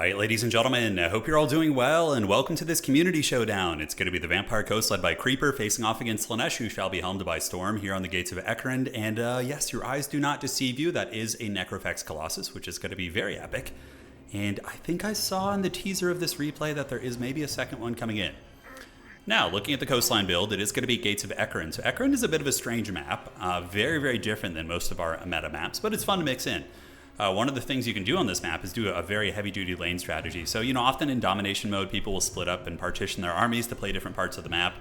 Alright, ladies and gentlemen, I hope you're all doing well, and welcome to this community showdown. It's going to be the Vampire Coast led by Creeper facing off against Slaanesh, who shall be helmed by Storm here on the gates of Ekrend. And yes, your eyes do not deceive you, that is a Necrophex Colossus, which is going to be very epic. And I think I saw in the teaser of this replay that there is maybe a second one coming in. Now, looking at the coastline build, it is going to be Gates of Ekrend. So Ekrend is a bit of a strange map, very, very different than most of our meta maps, but it's fun to mix in. One of the things you can do on this map is do a very heavy-duty lane strategy. So, often in domination mode, people will split up and partition their armies to play different parts of the map.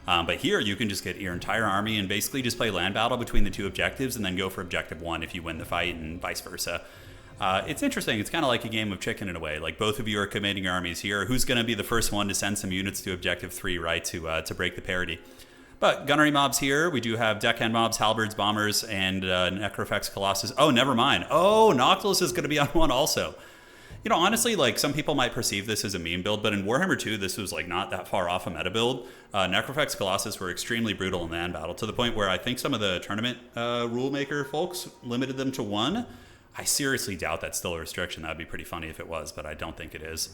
But here, you can just get your entire army and basically just play land battle between the two objectives and then go for objective one if you win the fight and vice versa. It's interesting. It's kind of like a game of chicken in a way. Like, both of you are committing your armies here. Who's going to be the first one to send some units to objective 3, right, to break the parity? But gunnery mobs here, we do have deckhand mobs, halberds, bombers, and Necrophex Colossus. Oh, never mind. Oh, Noctilus is going to be on one also. Honestly, like, some people might perceive this as a meme build, but in Warhammer 2, this was, like, not that far off a meta build. Necrophex Colossus were extremely brutal in land battle, to the point where I think some of the tournament rule maker folks limited them to 1. I seriously doubt that's still a restriction. That would be pretty funny if it was, but I don't think it is.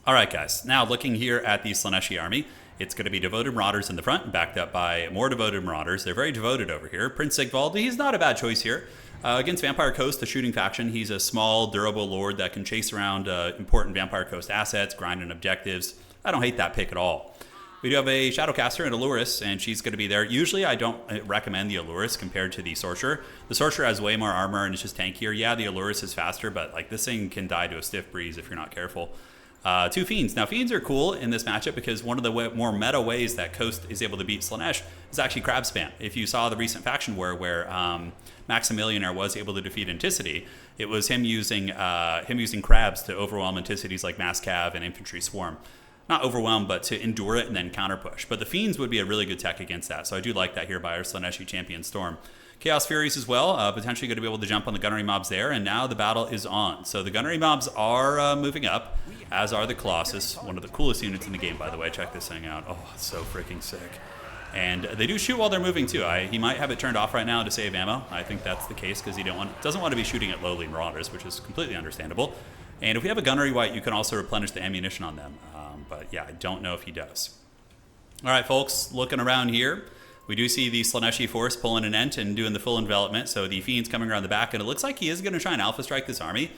All right, guys. Now, looking here at the Slaaneshi army, it's going to be devoted marauders in the front, backed up by more devoted marauders. They're very devoted over here. Prince Sigvald, he's not a bad choice here. Against Vampire Coast, the shooting faction, he's a small, durable lord that can chase around important Vampire Coast assets, grinding objectives. I don't hate that pick at all. We do have a Shadowcaster and Allurus, and she's going to be there. Usually, I don't recommend the Allurus compared to the Sorcerer. The Sorcerer has way more armor and it's just tankier. Yeah, the Allurus is faster, but like this thing can die to a stiff breeze if you're not careful. 2 Fiends. Now, Fiends are cool in this matchup because one of the more meta ways that Coast is able to beat Slaanesh is actually crab spam. If you saw the recent faction war where Maximilianaire was able to defeat Anticity, it was him using crabs to overwhelm Anticities like Mass Cav and Infantry Swarm. Not overwhelm, but to endure it and then counter push. But the Fiends would be a really good tech against that, so I do like that here by our Slaaneshi champion Storm. Chaos Furies as well, potentially going to be able to jump on the gunnery mobs there, and now the battle is on. So the gunnery mobs are moving up, as are the Colossus, one of the coolest units in the game, by the way. Check this thing out. Oh, it's so freaking sick. And they do shoot while they're moving, too. He might have it turned off right now to save ammo. I think that's the case, because he doesn't want to be shooting at lowly marauders, which is completely understandable. And if we have a gunnery wight, you can also replenish the ammunition on them. But yeah, I don't know if he does. All right, folks, looking around here. We do see the Slaaneshi force pulling an Ent and doing the full envelopment, so the Fiend's coming around the back, and it looks like he is going to try and alpha strike this army,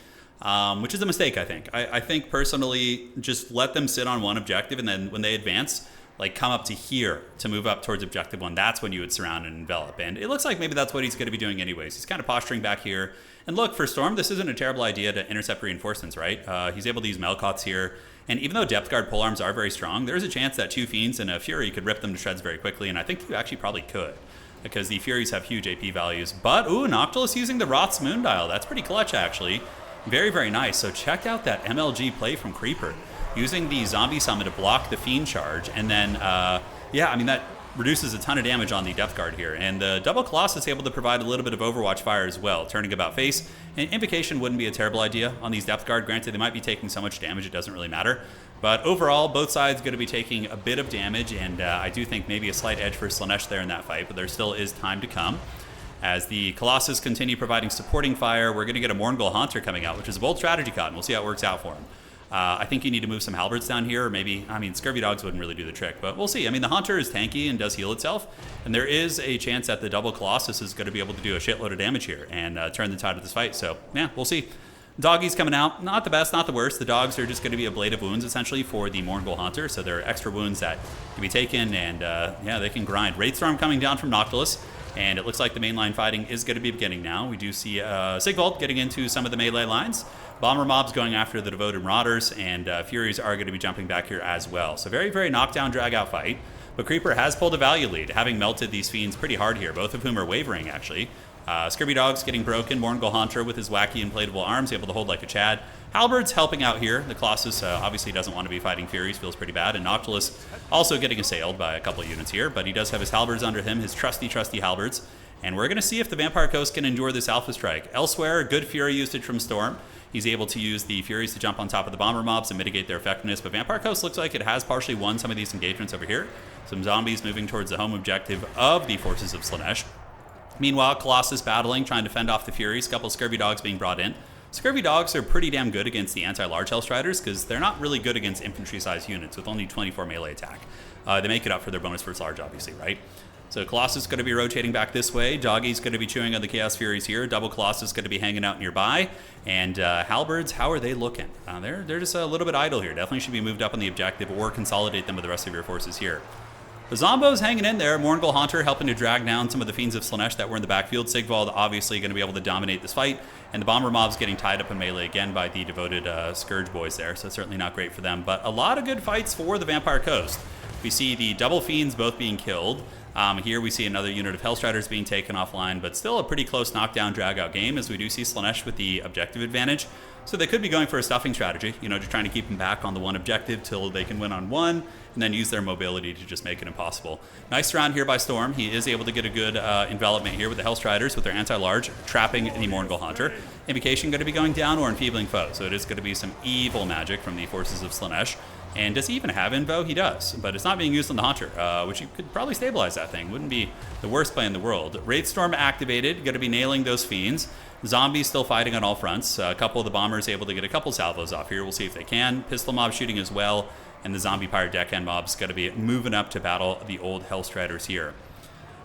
which is a mistake, I think. I think, personally, just let them sit on one objective, and then when they advance, like, come up to here to move up towards objective 1. That's when you would surround and envelop, and it looks like maybe that's what he's going to be doing anyways. He's kind of posturing back here. And look, for Storm, this isn't a terrible idea to intercept reinforcements, right? He's able to use Melkoths here. And even though Depth Guard polearms are very strong, there's a chance that 2 Fiends and a Fury could rip them to shreds very quickly, and I think you actually probably could, because the Furies have huge AP values. But, ooh, Noctilus using the Roth's Moondial. That's pretty clutch, actually. Very, very nice. So check out that MLG play from Creeper, using the Zombie Summon to block the Fiend charge, and then, yeah, I mean, that reduces a ton of damage on the Depth Guard here. And the double Colossus is able to provide a little bit of Overwatch fire as well, turning about face. And Invocation wouldn't be a terrible idea on these Depth Guard. Granted, they might be taking so much damage, it doesn't really matter. But overall, both sides going to be taking a bit of damage, and I do think maybe a slight edge for Slaanesh there in that fight, but there still is time to come. As the Colossus continue providing supporting fire, we're going to get a Mourngul Haunter coming out, which is a bold strategy cut, and we'll see how it works out for him. I think you need to move some halberds down here, or maybe, I mean, Scurvy Dogs wouldn't really do the trick, but we'll see. I mean, the Haunter is tanky and does heal itself, and there is a chance that the double Colossus is going to be able to do a shitload of damage here and turn the tide of this fight, so yeah, we'll see. Doggies coming out, not the best, not the worst. The dogs are just going to be a blade of wounds, essentially, for the Mourngul Haunter, so there are extra wounds that can be taken, and yeah, they can grind. Wraithstorm coming down from Noctilus, and it looks like the mainline fighting is going to be beginning now. We do see Sigvald getting into some of the melee lines. Bomber mobs going after the devoted marauders, and Furies are going to be jumping back here as well. So very, very knockdown, drag-out fight. But Creeper has pulled a value lead, having melted these Fiends pretty hard here, both of whom are wavering, actually. Scurvy Dog's getting broken. Mourngul Haunter with his wacky inflatable arms, able to hold like a Chad. Halberd's helping out here. The Colossus obviously doesn't want to be fighting Furies, feels pretty bad. And Noctilus also getting assailed by a couple of units here, but he does have his halberds under him, his trusty, trusty halberds. And we're going to see if the Vampire Coast can endure this Alpha Strike. Elsewhere, good Fury usage from Storm. He's able to use the Furies to jump on top of the Bomber mobs and mitigate their effectiveness, but Vampire Coast looks like it has partially won some of these engagements over here. Some zombies moving towards the home objective of the forces of Slaanesh. Meanwhile, Colossus battling, trying to fend off the Furies, couple Scurvy Dogs being brought in. Scurvy Dogs are pretty damn good against the anti-large Hellstriders because they're not really good against infantry-sized units with only 24 melee attack. They make it up for their bonus versus large, obviously, right? So Colossus is going to be rotating back this way. Doggy's going to be chewing on the Chaos Furies here. Double Colossus is going to be hanging out nearby. And Halberds, how are they looking? They're just a little bit idle here. Definitely should be moved up on the objective or consolidate them with the rest of your forces here. The Zombo's hanging in there. Mourngul Haunter helping to drag down some of the Fiends of Slaanesh that were in the backfield. Sigvald obviously going to be able to dominate this fight. And the Bomber Mob's getting tied up in melee again by the devoted Scourge boys there. So it's certainly not great for them. But a lot of good fights for the Vampire Coast. We see the double Fiends both being killed. Here we see another unit of Hellstriders being taken offline, but still a pretty close knockdown, drag-out game, as we do see Slaanesh with the objective advantage. So they could be going for a stuffing strategy, just trying to keep them back on the one objective till they can win on one, and then use their mobility to just make it impossible. Nice round here by Storm. He is able to get a good envelopment here with the Hellstriders with their anti-large, trapping the Mourngul Haunter. Invocation going to be going down or enfeebling foe, so it is going to be some evil magic from the forces of Slaanesh. And does he even have Invo? He does, but it's not being used on the Haunter, which you could probably stabilize that thing. Wouldn't be the worst play in the world. Wraithstorm activated, going to be nailing those Fiends. Zombies still fighting on all fronts. A couple of the Bombers able to get a couple salvos off here. We'll see if they can. Pistol Mob shooting as well, and the Zombie Pirate Deckhand Mob's going to be moving up to battle the old Hellstriders here.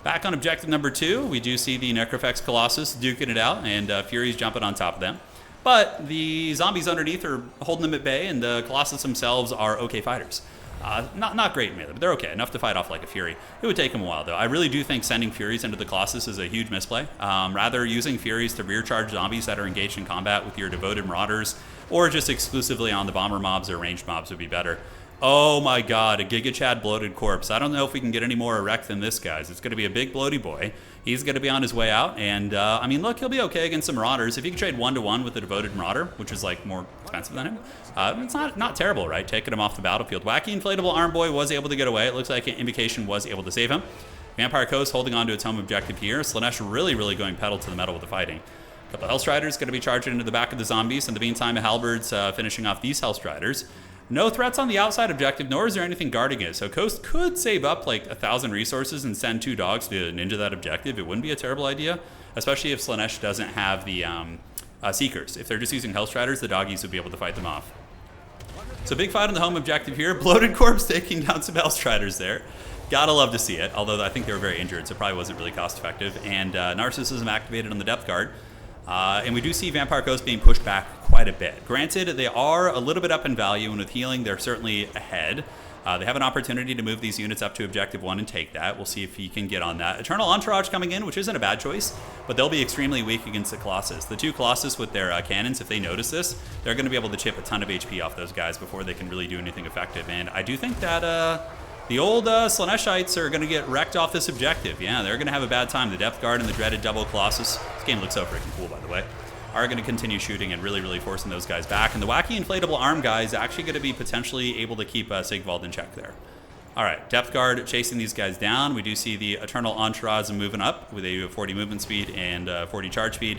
Back on objective number 2, we do see the Necrofex Colossus duking it out, and Furies jumping on top of them. But the zombies underneath are holding them at bay, and the Colossus themselves are okay fighters. Not great in melee, but they're okay. Enough to fight off like a Fury. It would take them a while, though. I really do think sending Furies into the Colossus is a huge misplay. Rather, using Furies to rear charge zombies that are engaged in combat with your devoted Marauders, or just exclusively on the Bomber Mobs or ranged mobs would be better. Oh my god, a Giga Chad bloated corpse. I don't know if we can get any more erect than this, guys. It's going to be a big bloaty boy. He's going to be on his way out, and I mean, look, he'll be okay against some Marauders. If you can trade 1-to-1 with a devoted Marauder, which is like more expensive than him, it's not terrible, right? Taking him off the battlefield. Wacky Inflatable Arm Boy was able to get away. It looks like Invocation was able to save him. Vampire Coast holding on to its home objective here. Slaanesh really going pedal to the metal with the fighting. A couple of Hellstriders going to be charging into the back of the zombies. In the meantime, Halberds finishing off these Hellstriders. No threats on the outside objective, nor is there anything guarding it. So Coast could save up like 1,000 resources and send 2 dogs to ninja that objective. It wouldn't be a terrible idea, especially if Slaanesh doesn't have the Seekers. If they're just using Hellstriders, the doggies would be able to fight them off. So big fight on the home objective here. Bloated Corpse taking down some Hellstriders there. Gotta love to see it, although I think they were very injured, so it probably wasn't really cost effective. And Narcissism activated on the Depth Guard. And we do see Vampire Coast being pushed back quite a bit. Granted, they are a little bit up in value, and with healing, they're certainly ahead. They have an opportunity to move these units up to Objective 1 and take that. We'll see if he can get on that. Eternal Entourage coming in, which isn't a bad choice, but they'll be extremely weak against the Colossus. The 2 Colossus with their cannons, if they notice this, they're going to be able to chip a ton of HP off those guys before they can really do anything effective. And I do think that the old Slaaneshites are going to get wrecked off this objective. Yeah, they're going to have a bad time. The Depth Guard and the dreaded double Colossus, this game looks so freaking cool, by the way, are going to continue shooting and really forcing those guys back. And the Wacky Inflatable Arm guy is actually going to be potentially able to keep Sigvald in check there. All right, Depth Guard chasing these guys down. We do see the Eternal Entourage moving up with a 40 movement speed and 40 charge speed.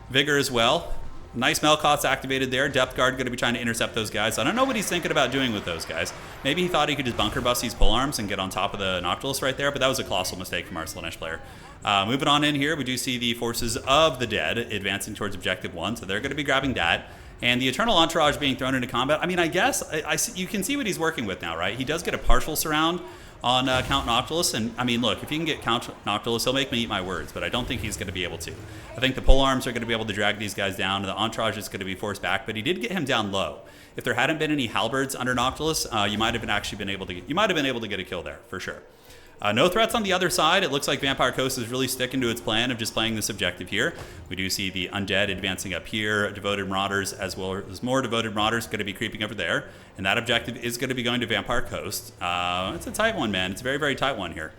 Vigor as well. Nice Melkoth's activated there. Depth Guard going to be trying to intercept those guys. I don't know what he's thinking about doing with those guys. Maybe he thought he could just bunker bust these polearms and get on top of the Noctilus right there, but that was a colossal mistake from our Slaanesh player. Moving on in here, we do see the forces of the dead advancing towards Objective 1, so they're going to be grabbing that. And the Eternal Entourage being thrown into combat. I mean, I guess you can see what he's working with now, right? He does get a partial surround on Count Noctilus, and I mean, look, if he can get Count Noctilus, he'll make me eat my words, but I don't think he's going to be able to. I think the polearms are going to be able to drag these guys down, and the Entourage is going to be forced back, but he did get him down low. If there hadn't been any halberds under Noctilus, you might have been able to get a kill there, for sure. No threats on the other side. It looks like Vampire Coast is really sticking to its plan of just playing this objective here. We do see the Undead advancing up here, Devoted Marauders, as well as more Devoted Marauders going to be creeping over there. And that objective is going to be going to Vampire Coast. It's a tight one, man. It's a very tight one here.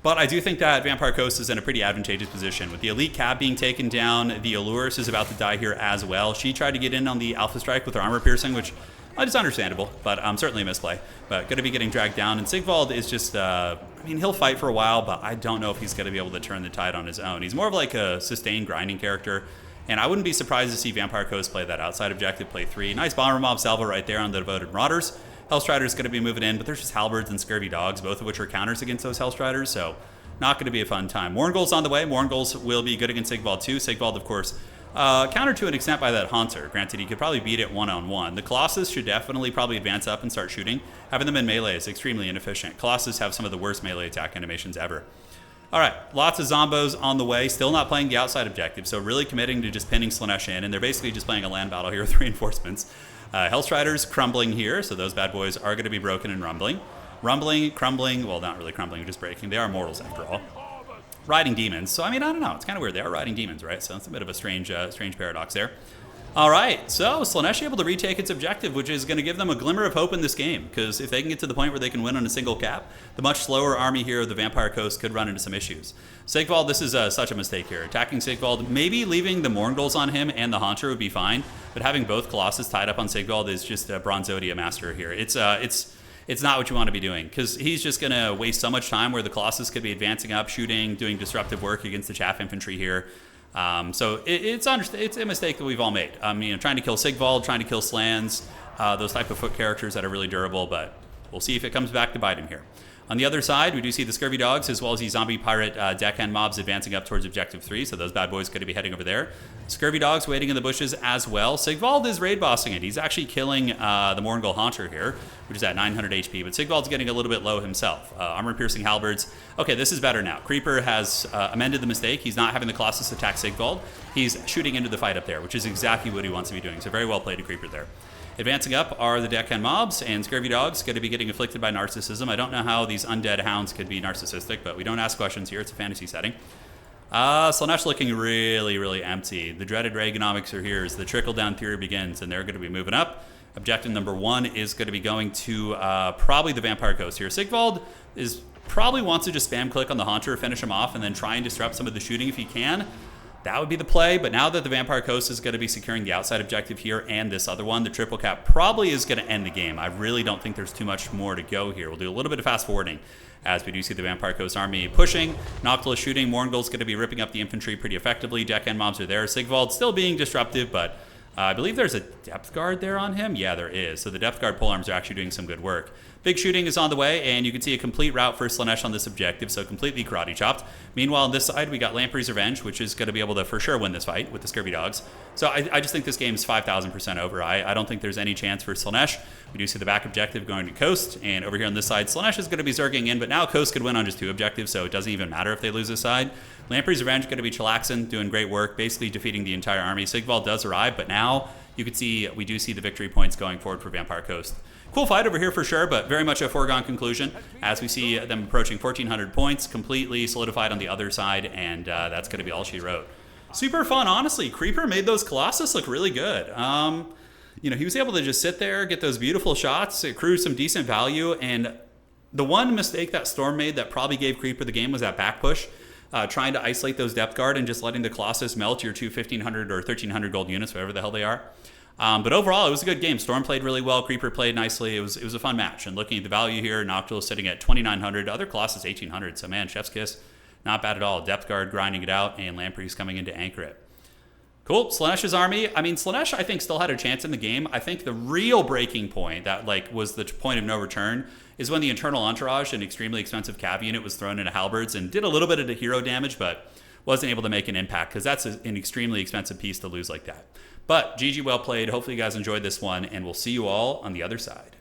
But I do think that Vampire Coast is in a pretty advantageous position. With the Elite Cab being taken down, the Allurus is about to die here as well. She tried to get in on the Alpha Strike with her armor piercing, which it's understandable, but certainly a misplay. But going to be getting dragged down. And Sigvald is just, I mean, he'll fight for a while, but I don't know if he's going to be able to turn the tide on his own. He's more of like a sustained grinding character. And I wouldn't be surprised to see Vampire Coast play that outside objective, play 3. Nice Bomber Mob salvo right there on the Devoted Marauders. Hellstrider's going to be moving in, but there's just Halberds and Scurvy Dogs, both of which are counters against those Hellstriders, so not going to be a fun time. Mourngul's on the way. Mourngul's will be good against Sigvald too. Sigvald, of course, Countered to an extent by that Haunter. Granted, he could probably beat it one-on-one. The Colossus should definitely probably advance up and start shooting. Having them in melee is extremely inefficient. Colossus have some of the worst melee attack animations ever. All right, lots of Zombos on the way. Still not playing the outside objective, so really committing to just pinning Slaanesh in, and they're basically just playing a land battle here with reinforcements. Hellstriders crumbling here, so those bad boys are going to be broken and rumbling. Rumbling, crumbling, well, not really crumbling, just breaking. They are mortals after all. Riding demons. So, I mean, I don't know. It's kind of weird. They are riding demons, right? So it's a bit of a strange paradox there. All right. So Slaanesh able to retake its objective, which is going to give them a glimmer of hope in this game. Because if they can get to the point where they can win on a single cap, the much slower army here of the Vampire Coast could run into some issues. Sigvald, this is such a mistake here. Attacking Sigvald, maybe leaving the Morngul's on him and the Haunter would be fine. But having both Colossus tied up on Sigvald is just a Bronzodia master here. It's not what you want to be doing, because he's just going to waste so much time where the Colossus could be advancing up, shooting, doing disruptive work against the chaff infantry here. So it's a mistake that we've all made. Trying to kill Sigvald, trying to kill Slans, those type of foot characters that are really durable, but we'll see if it comes back to bite him here. On the other side, we do see the Scurvy Dogs as well as the Zombie Pirate deckhand mobs advancing up towards Objective 3, so those bad boys going to be heading over there. Scurvy Dogs waiting in the bushes as well. Sigvald is raid bossing it. He's actually killing the Morngul Haunter here, which is at 900 HP, but Sigvald's getting a little bit low himself. Armor-piercing halberds. Okay, this is better now. Creeper has amended the mistake. He's not having the Colossus attack Sigvald. He's shooting into the fight up there, which is exactly what he wants to be doing, so very well played to Creeper there. Advancing up are the deckhand mobs, and Scurvy Dogs going to be getting afflicted by narcissism. I don't know how these undead hounds could be narcissistic, but we don't ask questions here. It's a fantasy setting. Slaanesh looking really, really empty. The dreaded Reaganomics are here as the trickle-down theory begins, and they're going to be moving up. Objective number 1 is going to be going to probably the Vampire Coast here. Sigvald probably wants to just spam click on the Haunter, finish him off, and then try and disrupt some of the shooting if he can. That would be the play, but now that the Vampire Coast is going to be securing the outside objective here and this other one, the triple cap probably is going to end the game. I really don't think there's too much more to go here. We'll do a little bit of fast forwarding as we do see the Vampire Coast army pushing. Noctula shooting. Morngul's going to be ripping up the infantry pretty effectively. Deckhand mobs are there. Sigvald still being disruptive, but I believe there's a depth guard there on him. Yeah, there is. So the depth guard polearms are actually doing some good work. Big shooting is on the way, and you can see a complete route for Slaanesh on this objective, so completely karate chopped. Meanwhile, on this side, we got Lamprey's Revenge, which is going to be able to for sure win this fight with the Scurvy Dogs. So I just think this game is 5,000% over. I don't think there's any chance for Slaanesh. We do see the back objective going to Coast, and over here on this side, Slaanesh is going to be zerging in, but now Coast could win on just 2 objectives, so it doesn't even matter if they lose this side. Lamprey's Revenge going to be chillaxing, doing great work, basically defeating the entire army. Sigvald does arrive, but now you can see we do see the victory points going forward for Vampire Coast. Cool fight over here for sure, but very much a foregone conclusion as we see them approaching 1,400 points, completely solidified on the other side, and that's going to be all she wrote. Super fun, honestly. Creeper made those Colossus look really good. He was able to just sit there, get those beautiful shots, accrue some decent value, and the one mistake that Storm made that probably gave Creeper the game was that back push. Trying to isolate those depth guard and just letting the Colossus melt your 1,500 or 1,300 gold units, whatever the hell they are. But overall, it was a good game. Storm played really well. Creeper played nicely. It was a fun match. And looking at the value here, Noctula sitting at 2,900. Other Colossus 1,800. So man, chef's kiss, not bad at all. Depth guard grinding it out, and Lamprey's coming in to anchor it. Cool. Slaanesh's army. Slaanesh, I think, still had a chance in the game. I think the real breaking point that was the point of no return is when the internal entourage, an extremely expensive cav unit, was thrown into halberds and did a little bit of the hero damage, but wasn't able to make an impact because that's an extremely expensive piece to lose like that. But GG, well played. Hopefully you guys enjoyed this one, and we'll see you all on the other side.